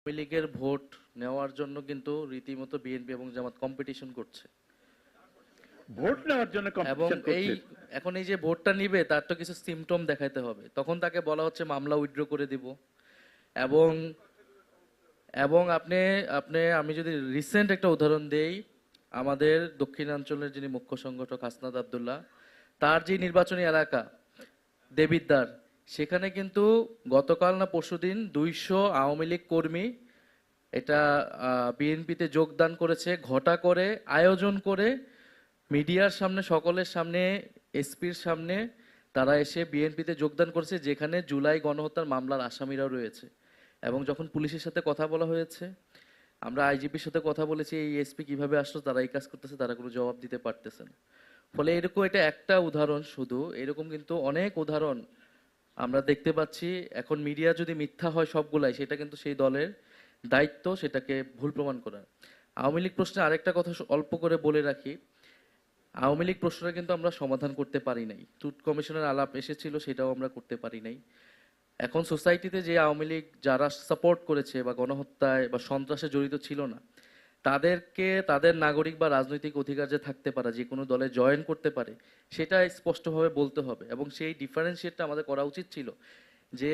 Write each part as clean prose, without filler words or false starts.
আওয়ামী লীগের ভোট নেওয়ার জন্য কিন্তু রীতিমতো বিএনপি এবং জামাত কম্পিটিশন করছে ভোট নেওয়ার জন্য এবং কম্পিটিশন করছে। এখন এই যে ভোটটা নিবে তার তো কিছু সিমটম দেখাইতে হবে, তখন তাকে বলা হচ্ছে মামলা উইথড্র করে দিব। এবং এবং আপনি আপনি আমি যদি রিসেন্ট একটা উদাহরণ দেই, আমাদের দক্ষিণাঞ্চলের যিনি মুখ্য সংগঠক হাসনাত আব্দুল্লাহ, তার যে নির্বাচনী এলাকা দেবিদ্বার, সেখানে কিন্তু গতকাল না পরশুদিন 200 আওয়ামী লীগ কর্মী এটা বিএনপিতে যোগদান করেছে, ঘটা করে আয়োজন করে মিডিয়ার সামনে, সকলের সামনে, এসপির সামনে তারা এসে বিএনপিতে যোগদান করেছে, যেখানে জুলাই গণহত্যার মামলার আসামিরাও রয়েছে। এবং যখন পুলিশের সাথে কথা বলা হয়েছে, আমরা আইজিপির সাথে কথা বলেছি এই এসপি কিভাবে আসলো, তারা এই কাজ করতেছে, তারা কোনো জবাব দিতে পারতেছে না। ফলে এরকম এটা একটা উদাহরণ শুধু, এরকম কিন্তু অনেক উদাহরণ আমরা দেখতে পাচ্ছি। এখন মিডিয়া যদি মিথ্যা হয় সবগুলাই, সেটা কিন্তু সেই দলের দায়িত্ব সেটাকে ভুল প্রমাণ করা। আওয়ামী লীগ প্রশ্নে আরেকটা কথা অল্প করে বলে রাখি, আওয়ামী লীগ প্রশ্নটা কিন্তু আমরা সমাধান করতে পারি নাই। ট্রুথ কমিশনের আলাপ এসেছিল, সেটাও আমরা করতে পারি নাই। এখন সোসাইটিতে যে আওয়ামী লীগ যারা সাপোর্ট করেছে বা গণহত্যায় বা সন্ত্রাসে জড়িত ছিল না, তাদেরকে তাদের নাগরিক বা রাজনৈতিক অধিকার যে থাকতে পারে, যে কোনো দলে জয়েন করতে পারে, সেটা স্পষ্টভাবে বলতে হবে। এবং সেই ডিফারেন্সিয়েটটা আমাদের করা উচিত ছিল যে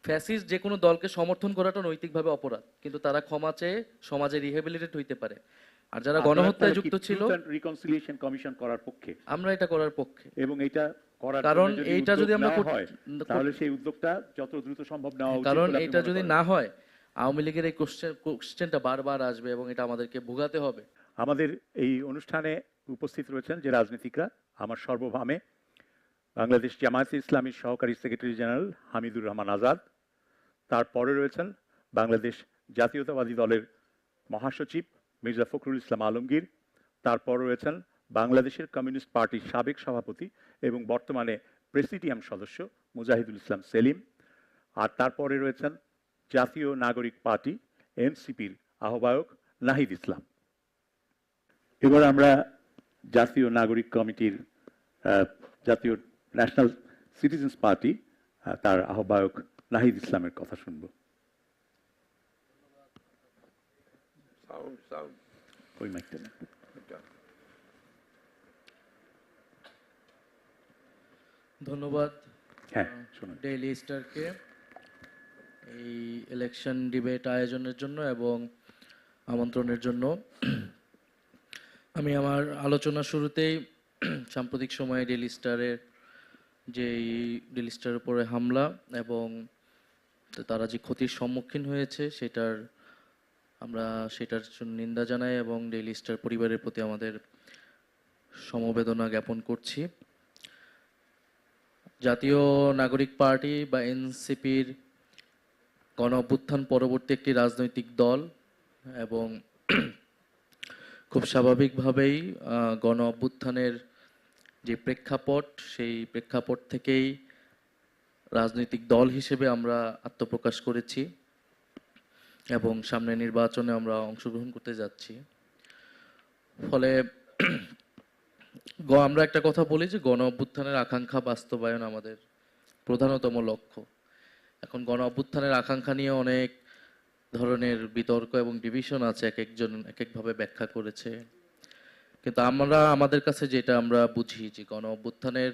ফ্যাসিস্ট যে কোনো দলকে সমর্থন করাটা নৈতিকভাবে অপরাধ, কিন্তু তারা ক্ষমা চেয়ে সমাজে রিহেবিলিটেট হইতে পারে। আর যারা গণহত্যায় যুক্ত ছিল, রিকনসিলিয়েশন কমিশন করার পক্ষে, আমরা এটা করার পক্ষে। এবং এটা করার কারণ জন্য যদি এইটা উদ্যোগ যদি আমরা নেওয়া হয়, তাহলে সেই উদ্যোগটা যত দ্রুত সম্ভব নেওয়া উচিত কারণ বলে আপনি এইটা মনে যদি করেন? না হয়, আওয়ামী লীগের এই কোশ্চেনটা বারবার আসবে এবং এটা আমাদেরকে ভোগাতে হবে। আমাদের এই অনুষ্ঠানে উপস্থিত রয়েছেন যে রাজনীতিকরা, আমার সর্বভামে বাংলাদেশ জামায়াতে ইসলামীর সহকারী সেক্রেটারি জেনারেল হামিদুর রহমান আজাদ, তারপরে রয়েছেন বাংলাদেশ জাতীয়তাবাদী দলের মহাসচিব মির্জা ফখরুল ইসলাম আলমগীর, তারপর রয়েছেন বাংলাদেশের কমিউনিস্ট পার্টির সাবেক সভাপতি এবং বর্তমানে প্রেসিডিয়াম সদস্য মুজাহিদুল ইসলাম সেলিম, আর তারপরে রয়েছেন জাতীয় নাগরিক পার্টি এনসিপির আহ্বায়ক নাহিদ ইসলাম। এবার আমরা জাতীয় নাগরিক কমিটির জাতীয় ন্যাশনাল সিটিজেন্স পার্টি তার আহ্বায়ক নাহিদ ইসলামের কথা শুনব। ওই মাইকটা না। ধন্যবাদ হ্যাঁ, শুনুন। ডেইলি স্টারকে এই ইলেকশন ডিবেট আয়োজনের জন্য এবং আমন্ত্রণের জন্য। আমি আমার আলোচনা শুরুতেই সাম্প্রতিক সময়ে ডেইলি স্টারের উপরে হামলা এবং তারা যে ক্ষতির সম্মুখীন হয়েছে সেটার জন্য নিন্দা জানাই এবং ডেইলি স্টার পরিবারের প্রতি আমাদের সমবেদনা জ্ঞাপন করছি। জাতীয় নাগরিক পার্টি বা এনসিপির গণ অভ্যুত্থান পরবর্তী একটি রাজনৈতিক দল এবং খুব স্বাভাবিকভাবেই গণ অভ্যুত্থানের যে প্রেক্ষাপট, সেই প্রেক্ষাপট থেকেই রাজনৈতিক দল হিসেবে আমরা আত্মপ্রকাশ করেছি এবং সামনে নির্বাচনে আমরা অংশগ্রহণ করতে যাচ্ছি। ফলে আমরা একটা কথা বলি যে গণ অভ্যুত্থানের আকাঙ্ক্ষা বাস্তবায়ন আমাদের প্রধানতম লক্ষ্য। এখন গণ অভ্যুত্থানের আকাঙ্ক্ষা নিয়ে অনেক ধরনের বিতর্ক এবং ডিভিশন আছে, এক একজন এক একভাবে ব্যাখ্যা করেছে। কিন্তু আমাদের কাছে যেটা আমরা বুঝি যে গণ অভ্যুত্থানের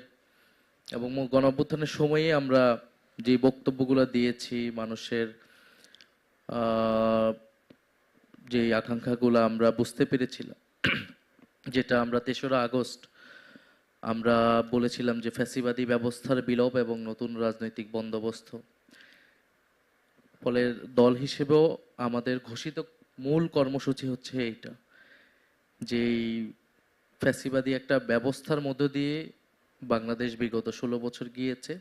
এবং গণ অভ্যুত্থানের সময়ে আমরা যে বক্তব্যগুলো দিয়েছি, মানুষের যে আকাঙ্ক্ষাগুলো আমরা বুঝতে পেরেছিলাম, যেটা আমরা 3রা আগস্ট আমরা বলেছিলাম যে ফ্যাসিবাদী ব্যবস্থার বিলোপ এবং নতুন রাজনৈতিক বন্দোবস্ত। ফলে দল হিসেবেও আমাদের ঘোষিত মূল কর্মসূচি হচ্ছে এইটা, যে ফ্যাসিবাদী একটা ব্যবস্থার মধ্য দিয়ে বাংলাদেশ বিগত 16 বছর গিয়েছে,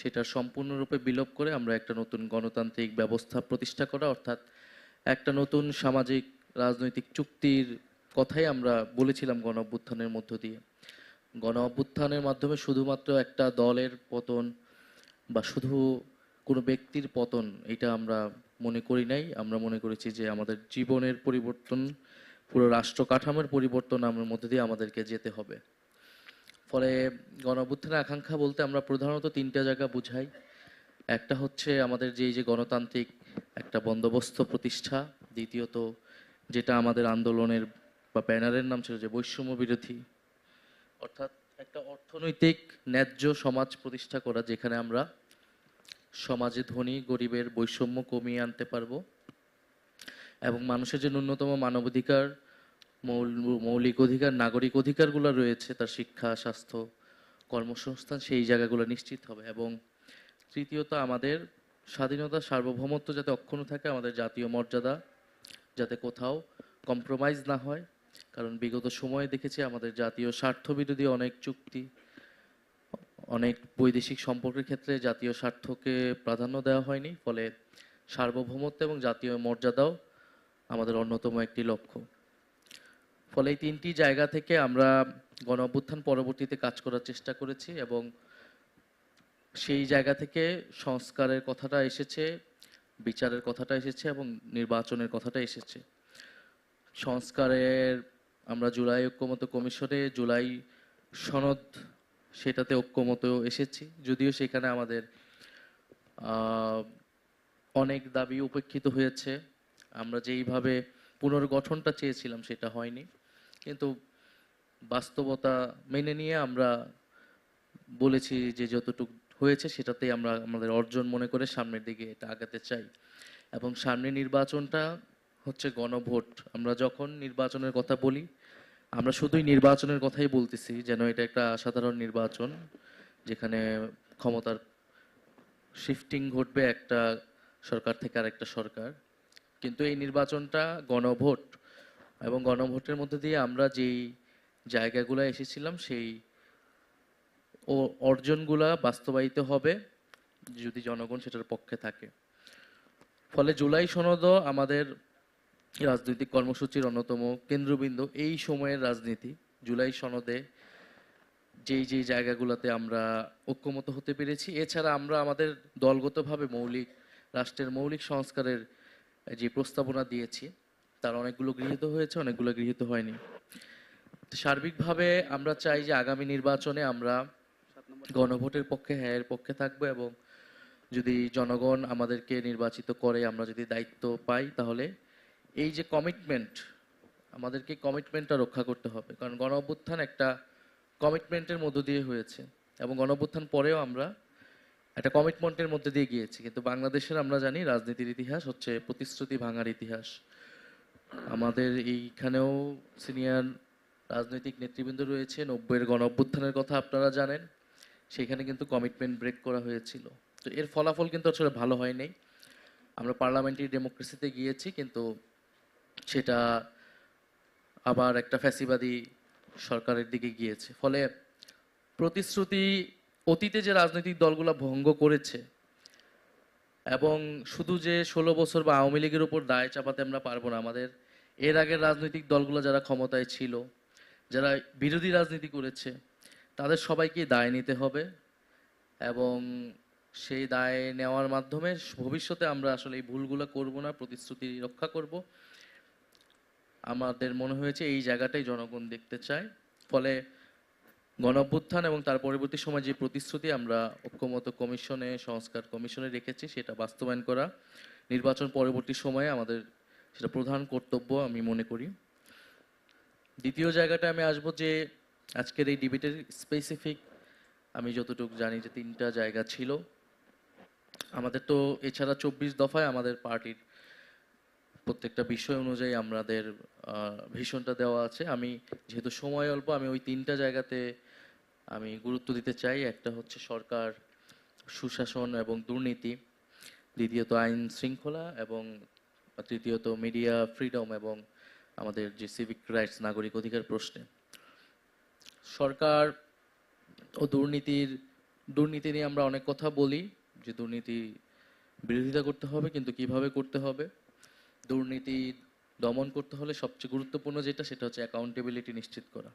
সেটা সম্পূর্ণরূপে বিলোপ করে আমরা একটা নতুন গণতান্ত্রিক ব্যবস্থা প্রতিষ্ঠা করা, অর্থাৎ একটা নতুন সামাজিক রাজনৈতিক চুক্তির কথাই আমরা বলেছিলাম গণ অভ্যুত্থানের মধ্য দিয়ে। গণ অভ্যুত্থানের মাধ্যমে শুধুমাত্র একটা দলের পতন বা শুধু কোনো ব্যক্তির পতন, এটা আমরা মনে করি নাই। আমরা মনে করেছি যে আমাদের জীবনের পরিবর্তন, পুরো রাষ্ট্র কাঠামোর পরিবর্তন আমার মধ্যে দিয়ে আমাদেরকে যেতে হবে। ফলে গণ অভ্যুত্থানের আকাঙ্ক্ষা বলতে আমরা প্রধানত 3টা জায়গা বুঝাই। একটা হচ্ছে আমাদের যে গণতান্ত্রিক একটা বন্দোবস্ত প্রতিষ্ঠা, দ্বিতীয়ত যেটা আমাদের আন্দোলনের বা ব্যানারের নাম ছিল যে বৈষম্য বিরোধী, অর্থাৎ একটা অর্থনৈতিক ন্যায্য সমাজ প্রতিষ্ঠা করা, যেখানে আমরা সমাজে ধনী গরিবের বৈষম্য কমিয়ে আনতে পারবো এবং মানুষের যে ন্যূনতম মানবাধিকার, মৌলিক অধিকার, নাগরিক অধিকারগুলো রয়েছে, তার শিক্ষা, স্বাস্থ্য, কর্মসংস্থান, সেই জায়গাগুলো নিশ্চিত হবে। এবং তৃতীয়ত আমাদের স্বাধীনতা, সার্বভৌমত্ব যাতে অক্ষুণ্ণ থাকে, আমাদের জাতীয় মর্যাদা যাতে কোথাও কম্প্রোমাইজ না হয়। কারণ বিগত সময়ে দেখেছি আমাদের জাতীয় স্বার্থবিরোধী অনেক চুক্তি, অনেক বৈদেশিক সম্পর্কের ক্ষেত্রে জাতীয় স্বার্থকে প্রাধান্য দেওয়া হয়নি, ফলে সার্বভৌমত্ব এবং জাতীয় মর্যাদাও আমাদের অন্যতম একটি লক্ষ্য। ফলে এই তিনটি জায়গা থেকে আমরা গণ অভ্যুত্থান পরবর্তীতে কাজ করার চেষ্টা করেছি এবং সেই জায়গা থেকে সংস্কারের কথাটা এসেছে, বিচারের কথাটা এসেছে এবং নির্বাচনের কথাটা এসেছে। সংস্কারের আমরা জুলাই ঐক্যমত্য কমিশনে জুলাই সনদ, সেটাতে ঐক্যমত এসেছি, যদিও সেখানে আমাদের আহ, অনেক দাবি উপেক্ষিত হয়েছে। আমরা যেইভাবে পুনর্গঠনটা চেয়েছিলাম সেটা হয়নি, কিন্তু বাস্তবতা মেনে নিয়ে আমরা বলেছি যে যতটুকু হয়েছে সেটাতেই আমরা আমাদের অর্জন মনে করে সামনের দিকে এটা আগাতে চাই। এবং সামনের নির্বাচনটা হচ্ছে গণভোট। আমরা যখন নির্বাচনের কথা বলি, আমরা শুধুই নির্বাচনের কথাই বলতেছি, যেন এটা একটা সাধারণ নির্বাচন যেখানে ক্ষমতার শিফটিং ঘটবে একটা সরকার থেকে আরেকটা সরকার। কিন্তু এই নির্বাচনটা গণভোট, এবং গণভোটের মধ্যে দিয়ে আমরা যেই জায়গাগুলো এসেছিলাম সেই অর্জনগুলা বাস্তবায়িত হবে যদি জনগণ সেটার পক্ষে থাকে। ফলে জুলাই সনদও আমাদের রাজনৈতিক কর্মসূচির অন্যতম কেন্দ্রবিন্দু। এই সময়ের রাজনীতি জুলাই সনদে যেই যেই জায়গাগুলোতে আমরা ঐক্যমত হতে পেরেছি, এছাড়া আমরা আমাদের দলগতভাবে রাষ্ট্রের মৌলিক সংস্কারের যে প্রস্তাবনা দিয়েছি তার অনেকগুলো গৃহীত হয়েছে, অনেকগুলো গৃহীত হয়নি। তো সার্বিকভাবে আমরা চাই যে আগামী নির্বাচনে আমরা গণভোটের পক্ষে, হ্যাঁ এর পক্ষে থাকবো এবং যদি জনগণ আমাদেরকে নির্বাচিত করে, আমরা যদি দায়িত্ব পাই, তাহলে এই যে কমিটমেন্ট, আমাদেরকে কমিটমেন্টটা রক্ষা করতে হবে। কারণ গণ অভ্যুত্থান একটা কমিটমেন্টের মধ্য দিয়ে হয়েছে এবং গণ অভ্যুত্থান পরেও আমরা একটা কমিটমেন্টের মধ্যে দিয়ে গিয়েছি। কিন্তু বাংলাদেশের আমরা জানি রাজনীতির ইতিহাস হচ্ছে প্রতিশ্রুতি ভাঙার ইতিহাস। আমাদের এইখানেও সিনিয়র রাজনৈতিক নেতৃবৃন্দ রয়েছে, 90-এর গণ অভ্যুত্থানের কথা আপনারা জানেন, সেখানে কিন্তু কমিটমেন্ট ব্রেক করা হয়েছিল। তো এর ফলাফল কিন্তু আসলে ভালো হয়নি। আমরা পার্লামেন্টারি ডেমোক্রেসিতে গিয়েছি, কিন্তু সেটা আবার একটা ফ্যাসিবাদী সরকারের দিকে গিয়েছে। ফলে প্রতিশ্রুতি অতীতে যে রাজনৈতিক দলগুলো ভঙ্গ করেছে, এবং শুধু যে 16 বছর বা আওয়ামী লীগের উপর দায় চাপাতে আমরা পারবো না। আমাদের এর আগের রাজনৈতিক দলগুলো যারা ক্ষমতায় ছিল, যারা বিরোধী রাজনীতি করেছে, তাদের সবাইকে দায় নিতে হবে এবং সেই দায় নেওয়ার মাধ্যমে ভবিষ্যতে আমরা আসলে এই ভুলগুলো করব না, প্রতিশ্রুতি রক্ষা করব। আমাদের মনে হয়েছে এই জায়গাটাই জনগণ দেখতে চায়। ফলে গণঅভ্যুত্থান এবং তার পরবর্তী সময় যে প্রতিশ্রুতি আমরা ঐক্যমত্য কমিশনে, সংস্কার কমিশনে রেখেছি, সেটা বাস্তবায়ন করা নির্বাচন পরবর্তী সময়ে আমাদের সেটা প্রধান কর্তব্য আমি মনে করি। দ্বিতীয় জায়গাটা আমি আসবো যে আজকের এই ডিবেটের স্পেসিফিক, আমি যতটুকু জানি যে 3টা জায়গা ছিল আমাদের। তো এছাড়া 24 দফায় আমাদের পার্টির প্রত্যেকটা বিষয় অনুযায়ী আমাদের ভিশনটা দেওয়া আছে। আমি যেহেতু সময় অল্প, আমি ওই 3টা জায়গাতে আমি গুরুত্ব দিতে চাই। একটা হচ্ছে সরকার, সুশাসন এবং দুর্নীতি, দ্বিতীয়ত আইন শৃঙ্খলা, এবং তৃতীয়ত মিডিয়া ফ্রিডম এবং আমাদের যে সিভিক রাইটস, নাগরিক অধিকার প্রশ্নে। সরকার ও দুর্নীতি নিয়ে আমরা অনেক কথা বলি যে দুর্নীতি বিরোধিতা করতে হবে, কিন্তু কিভাবে করতে হবে। দুর্নীতি দমন করতে হলে সবচেয়ে গুরুত্বপূর্ণ যেটা, সেটা হচ্ছে অ্যাকাউন্টেবিলিটি নিশ্চিত করা,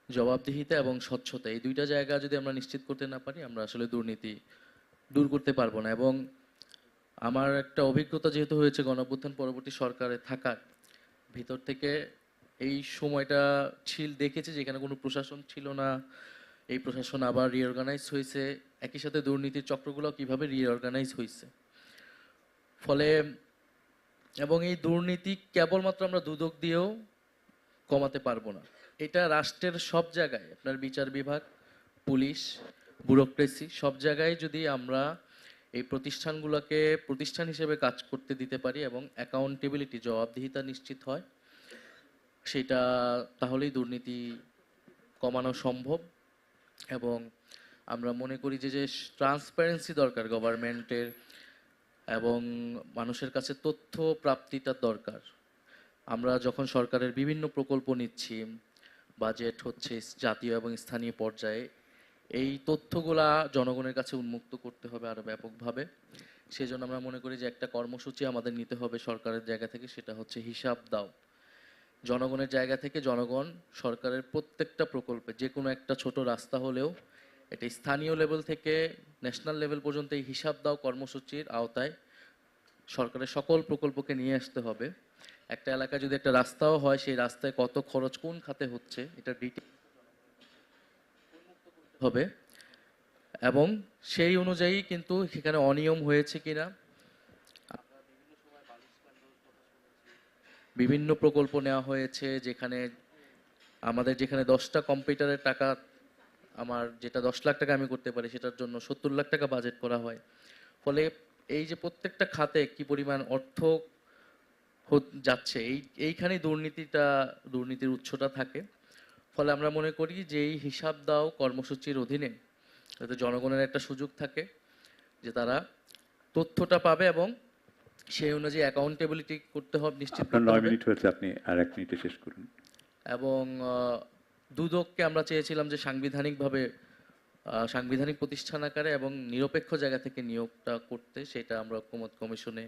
জবাবদিহিতা এবং স্বচ্ছতা। এই 2টা জায়গা যদি আমরা নিশ্চিত করতে না পারি, আমরা আসলে দুর্নীতি দূর করতে পারবো না। এবং আমার একটা অভিজ্ঞতা যেহেতু হয়েছে গণঅভ্যুত্থান পরবর্তী সরকারে থাকার ভিতর থেকে, এই সময়টা দেখেছি যেখানে কোনো প্রশাসন ছিল না, এই প্রশাসন আবার রিঅর্গানাইজ হয়েছে, একই সাথে দুর্নীতির চক্রগুলো কিভাবে রিঅর্গানাইজ হয়েছে। ফলে এবং এই দুর্নীতি কেবলমাত্র আমরা দুদক দিয়েও কমাতে পারবো না। এটা রাষ্ট্রের সব জায়গায়, আপনার বিচার বিভাগ, পুলিশ, ব্যুরোক্রেসি, সব জায়গায় যদি আমরা এই প্রতিষ্ঠানগুলোকে প্রতিষ্ঠান হিসেবে কাজ করতে দিতে পারি এবং অ্যাকাউন্টেবিলিটি, জবাবদিহিতা নিশ্চিত হয়, সেটা তাহলেই দুর্নীতি কমানো সম্ভব। এবং আমরা মনে করি যে ট্রান্সপারেন্সি দরকার গভর্নমেন্টের, এবং মানুষের কাছে তথ্য প্রাপ্তিটা দরকার। আমরা যখন সরকারের বিভিন্ন প্রকল্প নিচ্ছি, বাজেট হচ্ছে জাতীয় এবং স্থানীয় পর্যায়ে, এই তথ্যগুলা জনগণের কাছে উন্মুক্ত করতে হবে আরো ব্যাপকভাবে। সেজন্য আমরা মনে করি যে একটা কর্মসূচি আমাদের নিতে হবে সরকারের জায়গা থেকে, সেটা হচ্ছে হিসাব দাও। জনগণের জায়গা থেকে জনগণ সরকারের প্রত্যেকটা প্রকল্পে, যে কোনো একটা ছোট রাস্তা হলেও, এটা স্থানীয় লেভেল থেকে ন্যাশনাল লেভেল পর্যন্ত এই হিসাব দাও কর্মসূচির আওতায় সরকারের সকল প্রকল্পকে নিয়ে আসতে হবে। একটা এলাকায় যদি একটা রাস্তাও হয়, সেই রাস্তায় কত খরচ কোন খাতে হচ্ছে এটা ডিটেল হবে, এবং সেই অনুযায়ী কিন্তু সেখানে অনিয়ম হয়েছে কিনা, বিভিন্ন প্রকল্প নেওয়া হয়েছে যেখানে যেখানে 10টা কম্পিউটারের টাকা, আমার যেটা 10 লাখ টাকা আমি করতে পারি সেটার জন্য 70 লাখ টাকা বাজেট করা হয়। ফলে এই যে প্রত্যেকটা খাতে কি পরিমাণ অর্থ যাচ্ছে, এইখানেই দুর্নীতির উৎসটা থাকে। ফলে আমরা মনে করি যে এই হিসাব দাও কর্মসূচির অধীনে যাতে জনগণের একটা সুযোগ থাকে যে তারা তথ্যটা পাবে এবং সেই অনুযায়ী অ্যাকাউন্টেবিলিটি করতে হবে, নিশ্চিত আপনার করতে 9 হবে। মিনিট হয়েছে, আপনি আর 1 মিনিটে শেষ করুন। এবং দুদককে আমরা চেয়েছিলাম যে সাংবিধানিকভাবে সাংবিধানিক প্রতিষ্ঠান আকারে এবং নিরপেক্ষ জায়গা থেকে নিয়োগটা করতে, সেটা আমরা ঐক্যমত কমিশনে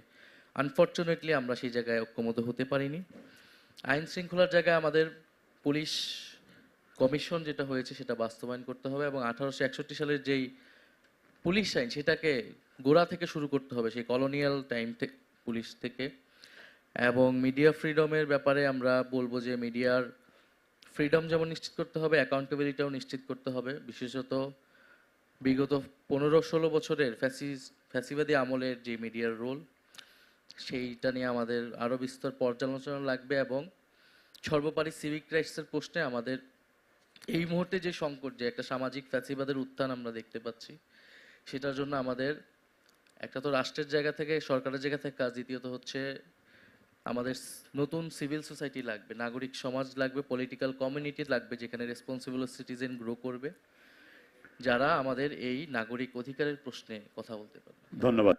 আনফরচুনেটলি আমরা সেই জায়গায় ঐক্যমত হতে পারিনি। আইন শৃঙ্খলার জায়গায় আমাদের পুলিশ কমিশন যেটা হয়েছে সেটা বাস্তবায়ন করতে হবে এবং 1861 সালের যেই পুলিশ আইন সেটাকে গোড়া থেকে শুরু করতে হবে, সেই কলোনিয়াল টাইম থেকে, পুলিশ থেকে। এবং মিডিয়া ফ্রিডমের ব্যাপারে আমরা বলবো যে মিডিয়ার ফ্রিডম যেমন নিশ্চিত করতে হবে, অ্যাকাউন্টেবিলিটিও নিশ্চিত করতে হবে। বিশেষত বিগত 15-16 বছরের ফ্যাসিবাদী আমলের যে মিডিয়ার রোল, সেইটা নিয়ে আমাদের আরও বিস্তর পর্যালোচনা লাগবে। এবং সর্বোপরি সিভিক রাইটসের প্রশ্নে আমাদের এই মুহূর্তে যে সংকট, যে একটা সামাজিক ফ্যাসিবাদের উত্থান আমরা দেখতে পাচ্ছি, সেটার জন্য আমাদের একটা তো রাষ্ট্রের জায়গা থেকে, সরকারের জায়গা থেকে কাজ, দ্বিতীয়ত হচ্ছে আমাদের নতুন সিভিল সোসাইটি লাগবে, নাগরিক সমাজ লাগবে, পলিটিক্যাল কমিউনিটি লাগবে, যেখানে রেসপন্সিবল সিটিজেন গ্রো করবে, যারা আমাদের এই নাগরিক অধিকারের প্রশ্নে কথা বলতে পারবে। ধন্যবাদ।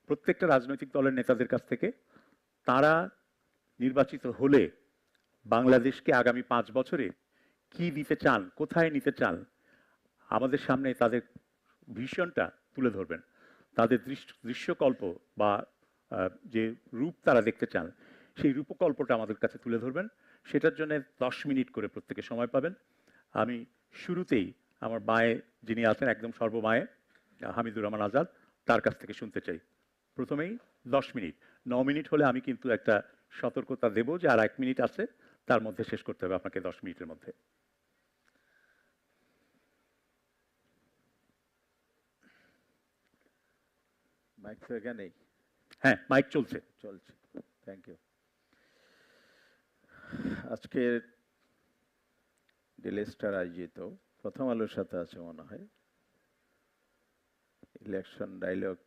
প্রত্যেকটা রাজনৈতিক দলের নেতাদের কাছ থেকে তারা নির্বাচিত হলে বাংলাদেশকে আগামী 5 বছরে কি দিতে চান, কোথায় নিতে চান, আমাদের সামনে তাদের ভিশনটা তুলে ধরবেন। তাদের দৃশ্যকল্প বা যে রূপ তারা দেখতে চান, সেই রূপকল্পটা আমাদের কাছে তুলে ধরবেন। সেটার জন্য 10 মিনিট করে প্রত্যেকে সময় পাবেন। আমি শুরুতেই আমার বাঁয়ে যিনি আছেন, একদম সর্ববাঁয়ে, হামিদুর রহমান আজাদ, তার কাছ থেকে শুনতে চাই। প্রথমেই 10 মিনিট। 9 মিনিট হলে আমি কিন্তু একটা সতর্কতা দেব যে আর 1 মিনিট আছে, তার মধ্যে শেষ করতে হবে আপনাকে 10 মিনিটের মধ্যে। মাইক তো এখানেই হ্যাঁ, মাইক চলছে। চলছে। Thank you. আজকের ডেলি স্টার আয়োজিত প্রথম আলোর সাথে আছে মনে হয় ইলেকশন ডায়লগ,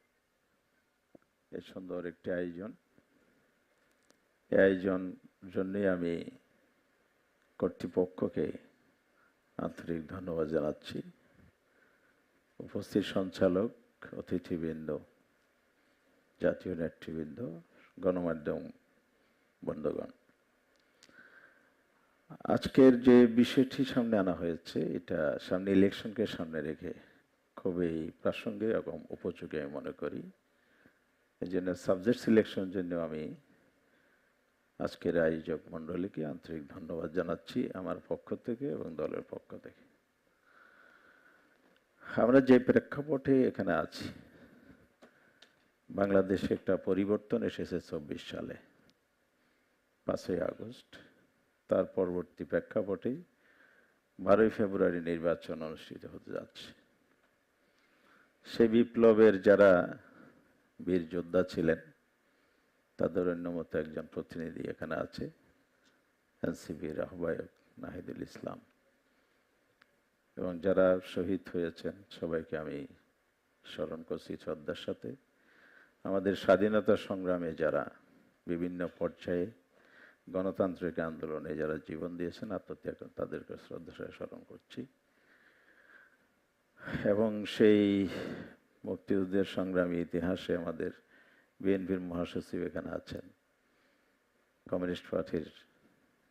এর সুন্দর একটি আয়োজন। এই আয়োজন জন্যই আমি কর্তৃপক্ষকে আন্তরিক ধন্যবাদ জানাচ্ছি। উপস্থিত সঞ্চালক, অতিথিবৃন্দ, জাতীয় নেতৃবৃন্দ, গণমাধ্যম বন্ধুগণ, আজকের যে বিষয়টি সামনে আনা হয়েছে, এটা সামনে ইলেকশনকে সামনে রেখে খুবই প্রাসঙ্গিক এবং উপযোগী আমি মনে করি। এই জন্য সাবজেক্ট সিলেকশনের জন্য আমি আজকের আয়োজক মণ্ডলীকে আন্তরিক ধন্যবাদ জানাচ্ছি আমার পক্ষ থেকে এবং দলের পক্ষ থেকে। আমরা যে প্রেক্ষাপটে এখানে আছি, বাংলাদেশে একটা পরিবর্তন এসেছে 24 সালে 5ই আগস্ট। তার পরবর্তী প্রেক্ষাপটে 12ই ফেব্রুয়ারি নির্বাচন অনুষ্ঠিত হতে যাচ্ছে। সেই বিপ্লবের যারা বীর যোদ্ধা ছিলেন, তাদের অন্যমত একজন প্রতিনিধি এখানে আছে, এনসিপির আহ্বায়ক নাহিদুল ইসলাম, এবং যারা শহীদ হয়েছেন সবাইকে আমি স্মরণ করছি শ্রদ্ধার সাথে। আমাদের স্বাধীনতা সংগ্রামে যারা বিভিন্ন পর্যায়ে গণতান্ত্রিক আন্দোলনে যারা জীবন দিয়েছেন, আত্মত্যাগ করেন, তাদেরকে শ্রদ্ধার সাথে স্মরণ করছি। এবং সেই মুক্তিযুদ্ধের সংগ্রামী ইতিহাসে আমাদের বিএনপির মহাসচিব এখানে আছেন, কমিউনিস্ট পার্টির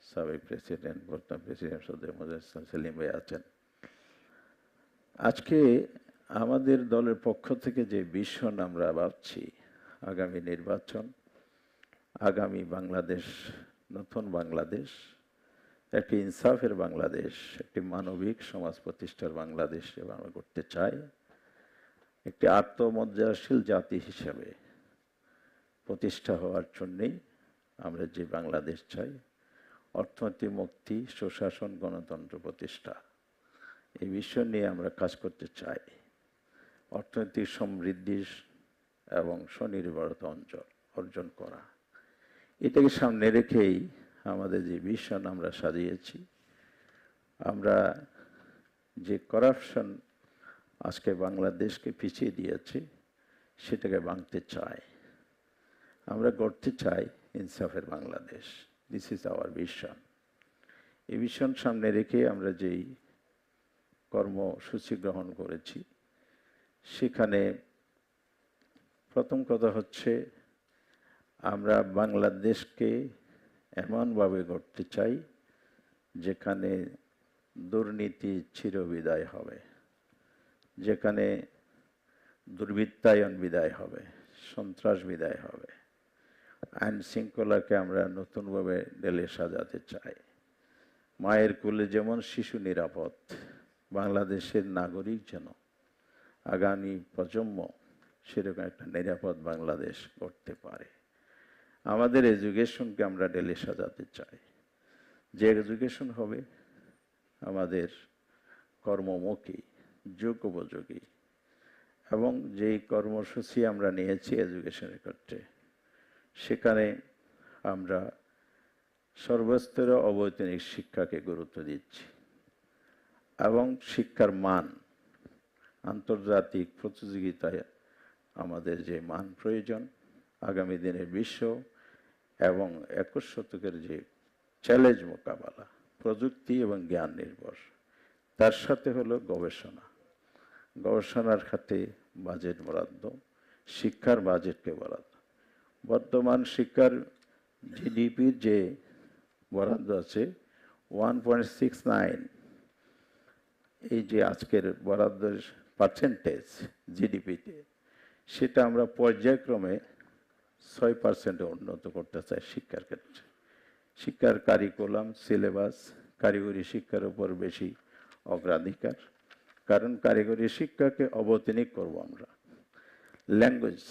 সাবেক প্রেসিডেন্ট, বর্তমান প্রেসিডেন্ট সৈয়দ মোজাহিদ সেলিম ভাই আছেন। আজকে আমাদের দলের পক্ষ থেকে যে ভিশন আমরা ভাবছি, আগামী নির্বাচন, আগামী বাংলাদেশ, নতুন বাংলাদেশ, একটি ইনসাফের বাংলাদেশ, একটি মানবিক সমাজ প্রতিষ্ঠার বাংলাদেশ আমরা করতে চাই। একটি আত্মমর্যাদাশীল জাতি হিসেবে প্রতিষ্ঠা হওয়ার জন্যেই আমরা যে বাংলাদেশ চাই, অর্থনৈতিক মুক্তি, সুশাসন, গণতন্ত্র প্রতিষ্ঠা, এই বিষয় নিয়ে আমরা কাজ করতে চাই। অর্থনৈতিক সমৃদ্ধি এবং স্বনির্ভরতা অর্জন করা, এটাকে সামনে রেখেই আমাদের যে ভিশন আমরা সাজিয়েছি। আমরা যে করাপশন আজকে বাংলাদেশকে পিছিয়ে দিয়েছে, সেটাকে ভাঙতে চাই। আমরা গড়তে চাই ইনসাফের Bangladesh. This is our vision. এই ভিশন সামনে রেখে আমরা যেই কর্মসূচি গ্রহণ করেছি, সেখানে প্রথম কথা হচ্ছে আমরা বাংলাদেশকে এমনভাবে গড়তে চাই যেখানে দুর্নীতি চিরবিদায় হবে, যেখানে দুর্বৃত্তায়ন বিদায় হবে, সন্ত্রাস বিদায় হবে, আইন শৃঙ্খলাকে আমরা নতুনভাবে ঢেলে সাজাতে চাই। মায়ের কোলে যেমন শিশু নিরাপদ, বাংলাদেশের নাগরিক যেন আগামী প্রজন্ম সেরকম একটা নিরাপদ বাংলাদেশ করতে পারে। আমাদের এডুকেশনকে আমরা ঢেলে সাজাতে চাই, যে এডুকেশন হবে আমাদের কর্মমুখী, যুগোপযোগী, এবং যেই কর্মসূচি আমরা নিয়েছি এডুকেশনের ক্ষেত্রে, সেখানে আমরা সর্বস্তরে অবৈতনিক শিক্ষাকে গুরুত্ব দিচ্ছি এবং শিক্ষার মান, আন্তর্জাতিক প্রতিযোগিতায় আমাদের যে মান প্রয়োজন, আগামী দিনের বিশ্ব এবং 21 শতকের যে চ্যালেঞ্জ মোকাবেলা, প্রযুক্তি এবং জ্ঞান নির্ভর, তার সাথে হলো গবেষণা। গবেষণার খাতে বাজেট বরাদ্দ, শিক্ষার বাজেটকে বরাদ্দ। বর্তমান শিক্ষার জিডিপির যে বরাদ্দ আছে 1.69, এই যে আজকের বরাদ্দের পার্সেন্টেজ জিডিপিতে, সেটা আমরা পর্যায়ক্রমে 6% উন্নত করতে চাই শিক্ষার ক্ষেত্রে। শিক্ষার কারিকুলাম, সিলেবাস, কারিগরি শিক্ষার উপর বেশি অগ্রাধিকার, কারণ কারিগরি শিক্ষাকে অবৈতনিক করব আমরা। Language,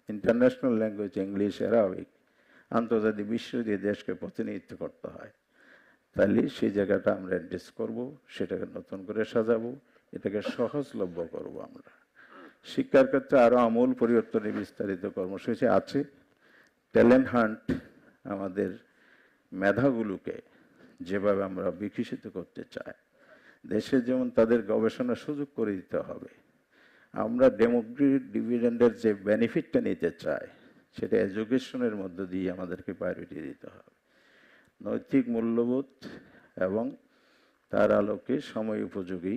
international language, English, Arabic, আন্তর্জাতিক বিশ্ব দিয়ে দেশকে প্রতিনিধিত্ব করতে হয়, তাহলে সেই জায়গাটা আমরা অ্যাড্রেস করব, সেটাকে নতুন করে সাজাবো, এটাকে সহজলভ্য করব আমরা। শিক্ষার ক্ষেত্রে আরও আমূল পরিবর্তনে বিস্তারিত কর্মসূচি আছে। ট্যালেন্ট হান্ট, আমাদের মেধাগুলোকে যেভাবে আমরা বিকশিত করতে চাই, দেশে যেমন তাদের গবেষণার সুযোগ করে দিতে হবে। আমরা ডেমোক্রেটিক ডিভিডেন্ডের যে বেনিফিটটা নিতে চাই, সেটা এডুকেশনের মধ্য দিয়ে আমাদেরকে প্রায়োরিটি দিতে হবে। নৈতিক মূল্যবোধ এবং তার আলোকে সময় উপযোগী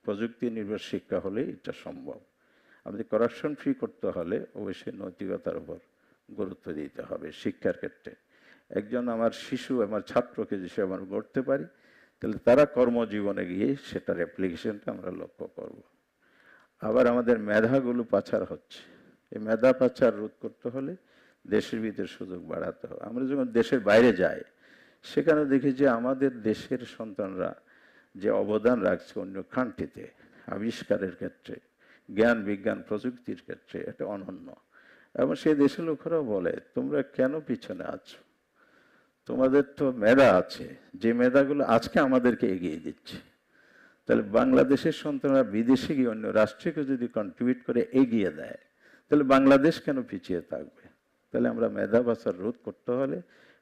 প্রযুক্তি নির্ভর শিক্ষা হলে এটা সম্ভব। আমাদের করাপশন ফ্রি করতে হলে অবশ্যই নৈতিকতার উপর গুরুত্ব দিতে হবে শিক্ষার ক্ষেত্রে। একজন আমার শিশু, আমার ছাত্রকে যদি আমরা গড়তে পারি, তাহলে তারা কর্মজীবনে গিয়ে সেটার অ্যাপ্লিকেশনটা আমরা লক্ষ্য করব। আবার আমাদের মেধাগুলো পাচার হচ্ছে, এই মেধা পাচার রোধ করতে হলে দেশের ভিতরে সুযোগ বাড়াতে হবে। আমরা যখন দেশের বাইরে যাই, সেখানে দেখি যে আমাদের দেশের সন্তানরা যে অবদান রাখছে অন্য কান্ট্রিতে, আবিষ্কারের ক্ষেত্রে, জ্ঞান বিজ্ঞান প্রযুক্তির ক্ষেত্রে, এটা অনন্য। এবং সেই দেশের লোকেরাও বলে, তোমরা কেন পিছনে আছো? তোমাদের তো মেধা আছে, যে মেধাগুলো আজকে আমাদেরকে এগিয়ে দিচ্ছে। তাহলে বাংলাদেশের সন্তানরা বিদেশে গিয়ে অন্য রাষ্ট্রকে যদি কন্ট্রিবিউট করে এগিয়ে দেয়, তাহলে বাংলাদেশ কেন পিছিয়ে থাকবে? তাহলে আমরা মেধা পাচার রোধ করতে হলে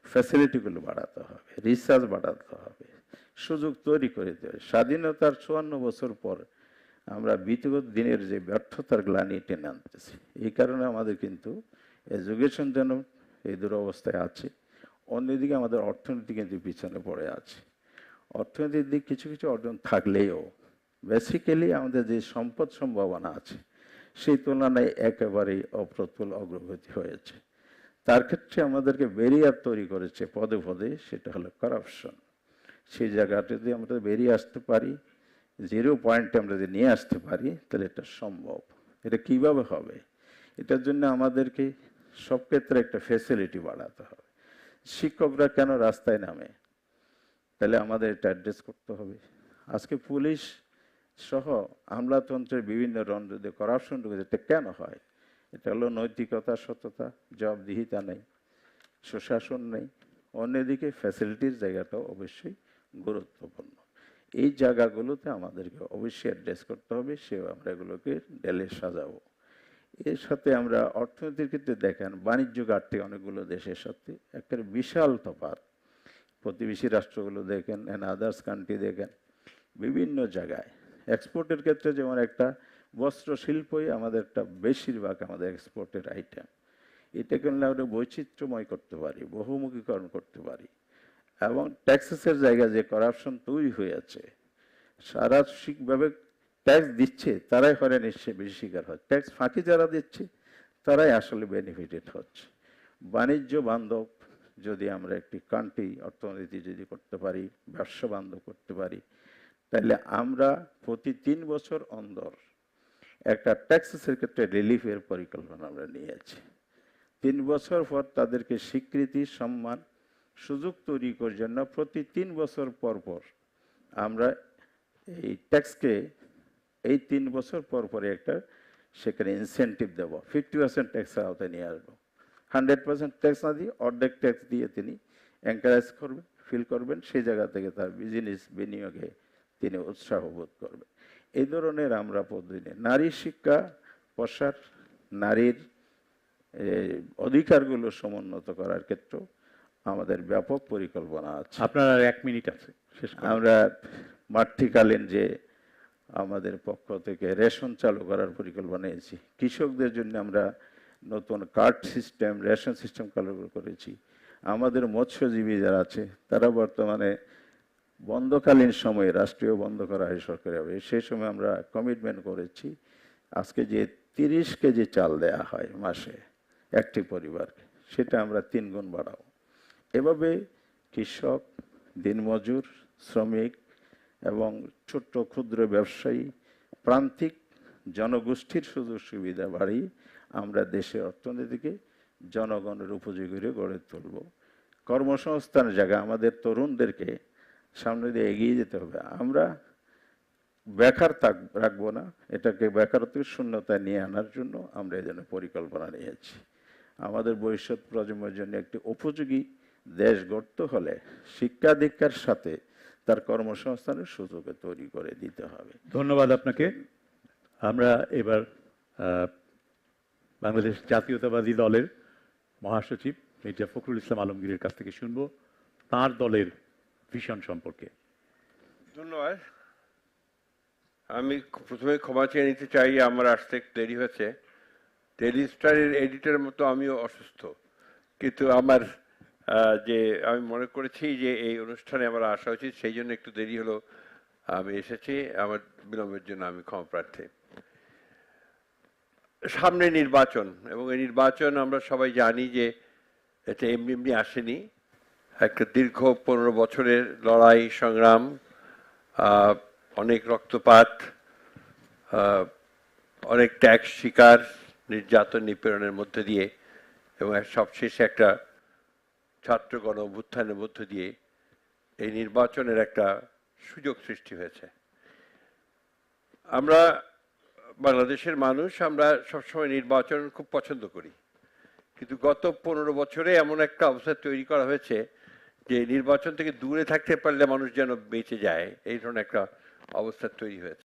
ফ্যাসিলিটিগুলো বাড়াতে হবে, রিসার্চ বাড়াতে হবে, সুযোগ তৈরি করে দিতে হবে। স্বাধীনতার 54 বছর পর আমরা বিগত দিনের যে ব্যর্থতার গ্লানি টেনে আনতেছি, এই কারণে আমাদের কিন্তু এডুকেশন যেন এই দুরবস্থায় আছে। অন্যদিকে আমাদের অর্থনীতি কিন্তু পিছনে পড়ে আছে। অর্থনীতির দিক কিছু কিছু অর্জন থাকলেও বেসিক্যালি আমাদের যে সম্পদ সম্ভাবনা আছে সেই তুলনায় একেবারেই অপ্রতুল অগ্রগতি হয়েছে। তার ক্ষেত্রে আমাদেরকে ব্যারিয়ার তৈরি করেছে পদে পদে, সেটা হলো কারাপশন। সেই জায়গাটা যদি আমরা বেরিয়ে আসতে পারি, 0 পয়েন্টে আমরা যদি নিয়ে আসতে পারি, তাহলে এটা সম্ভব। এটা কিভাবে হবে? এটার জন্য আমাদেরকে সব ক্ষেত্রে একটা ফ্যাসিলিটি বাড়াতে হবে। শিক্ষকরা কেন রাস্তায় নামে? তাহলে আমাদের এটা অ্যাড্রেস করতে হবে। আজকে পুলিশ সহ আমলাতন্ত্রের বিভিন্ন রন্ধ্রে করাপশন ঢুকেছে, এটা কেন হয়? এটা হলো নৈতিকতা, সততা, জবাবদিহিতা নেই, সুশাসন নেই। অন্যদিকে ফ্যাসিলিটির জায়গাটাও অবশ্যই গুরুত্বপূর্ণ। এই জায়গাগুলোতে আমাদেরকে অবশ্যই অ্যাড্রেস করতে হবে, সেও আমরা এগুলোকে ডেলে সাজাবো। এর সাথে আমরা অর্থনীতির ক্ষেত্রে দেখেন বাণিজ্য ঘাটতি অনেকগুলো দেশের সাথে একটা বিশাল তফাৎ। প্রতিবেশী রাষ্ট্রগুলো দেখেন, আদার্স কান্ট্রি দেখেন, বিভিন্ন জায়গায় এক্সপোর্টের ক্ষেত্রে যেমন একটা বস্ত্র শিল্পই আমাদের একটা বেশিরভাগ আমাদের এক্সপোর্টের আইটেম। এটাকে আমরা বৈচিত্র্যময় করতে পারি, বহুমুখীকরণ করতে পারি। এবং ট্যাক্সেসের জায়গায় যে করাপশন তৈরি হয়েছে, সারা ঠিকভাবে ট্যাক্স দিচ্ছে তারাই হয়রানি বেশি শিকার হয়, ট্যাক্স ফাঁকি যারা দিচ্ছে তারাই আসলে বেনিফিটেড হচ্ছে। বাণিজ্য বান্ধব যদি আমরা একটি কান্ট্রি অর্থনীতি যদি করতে পারি, ব্যবসা বান্ধব করতে পারি, তাহলে আমরা প্রতি 3 বছর অন্তর একটা ট্যাক্সেসের ক্ষেত্রে রিলিফের পরিকল্পনা আমরা নিয়েছি। 3 বছর পর তাদেরকে স্বীকৃতি, সম্মান, সুযোগ তৈরি করার জন্য প্রতি 3 বছর পর পর আমরা এই ট্যাক্সকে এই 3 বছর পর পরে একটা সেখানে ইনসেন্টিভ দেবো, 50% ট্যাক্সের আওতায় নিয়ে আসবো। 100% ট্যাক্স না দিয়ে অর্ধেক ট্যাক্স দিয়ে তিনি এনকারেজ করবেন, ফিল করবেন, সেই জায়গা থেকে তার বিজনেস বিনিয়োগে তিনি উৎসাহ বোধ করবেন। এই ধরনের আমরা পদ্ধতি, নারী শিক্ষা প্রসার, নারীর অধিকারগুলো সমুন্নত করার ক্ষেত্রেও আমাদের ব্যাপক পরিকল্পনা আছে। আপনার আর 1 মিনিট আছে, শেষ করুন। আমরা মাতৃকালীন যে আমাদের পক্ষ থেকে রেশন চালু করার পরিকল্পনা নিয়েছি। কৃষকদের জন্য আমরা নতুন কার্ড সিস্টেম, রেশন সিস্টেম চালু করেছি। আমাদের মৎস্যজীবী যারা আছে তারা বর্তমানে বন্ধকালীন সময়ে রাষ্ট্রীয় বন্ধ করা হয় সরকারিভাবে, সেই সময় আমরা কমিটমেন্ট করেছি আজকে যে 30 কেজি চাল দেয়া হয় মাসে একটি পরিবারকে, সেটা আমরা 3 গুণ বাড়াবো। এভাবে কৃষক, দিনমজুর, শ্রমিক এবং ছোট্ট ক্ষুদ্র ব্যবসায়ী, প্রান্তিক জনগোষ্ঠীর সুযোগ সুবিধা বাড়িয়ে আমরা দেশের অর্থনীতিকে জনগণের উপযোগী করে গড়ে তুলব। কর্মসংস্থানের জায়গায় আমাদের তরুণদেরকে সামনে দিয়ে এগিয়ে যেতে হবে। আমরা বেকার রাখবো না, এটাকে বেকারত্ব শূন্যতায় নিয়ে আনার জন্য আমরা এই জন্য পরিকল্পনা নিয়েছি। আমাদের ভবিষ্যৎ প্রজন্মের জন্য একটি উপযোগী দেশ গড়তে হলে শিক্ষা দীক্ষার সাথে তার কর্মসংস্থানের সুযোগ তৈরি করে দিতে হবে। ধন্যবাদ আপনাকে। আমরা এবার বাংলাদেশ জাতীয়তাবাদী দলের মহাসচিব মির্জা ফখরুল ইসলাম আলমগীরের কাছ থেকে শুনবো তার দলের ভিশন সম্পর্কে। ধন্যবাদ। আমি প্রথমে ক্ষমা চেয়ে নিতে চাই, আমার আসতে একটু দেরি হয়েছে। ডেইলি স্টারের এডিটর মতো আমিও অসুস্থ, কিন্তু আমার যে আমি মনে করেছি যে এই অনুষ্ঠানে আমার আসা উচিত, সেই জন্য একটু দেরি হলো। আমি এসেছি, আমার বিলম্বের জন্য আমি ক্ষমা প্রার্থী। সামনে নির্বাচন, এবং এই নির্বাচন আমরা সবাই জানি যে এটা এমনি এমনি আসেনি। একটা দীর্ঘ 15 বছরের লড়াই সংগ্রাম, অনেক রক্তপাত, অনেক ত্যাগ শিকার, নির্যাতন নিপীড়নের মধ্যে দিয়ে, এবং সবশেষে একটা ছাত্র গণ অভ্যুত্থানের মধ্য দিয়ে এই নির্বাচনের একটা সুযোগ সৃষ্টি হয়েছে। আমরা বাংলাদেশের মানুষ, আমরা সবসময় নির্বাচন খুব পছন্দ করি, কিন্তু গত 15 বছরে এমন একটা অবস্থা তৈরি করা হয়েছে যে নির্বাচন থেকে দূরে থাকতে পারলে মানুষ যেন বেঁচে যায়, এই ধরনের একটা অবস্থা তৈরি হয়েছে।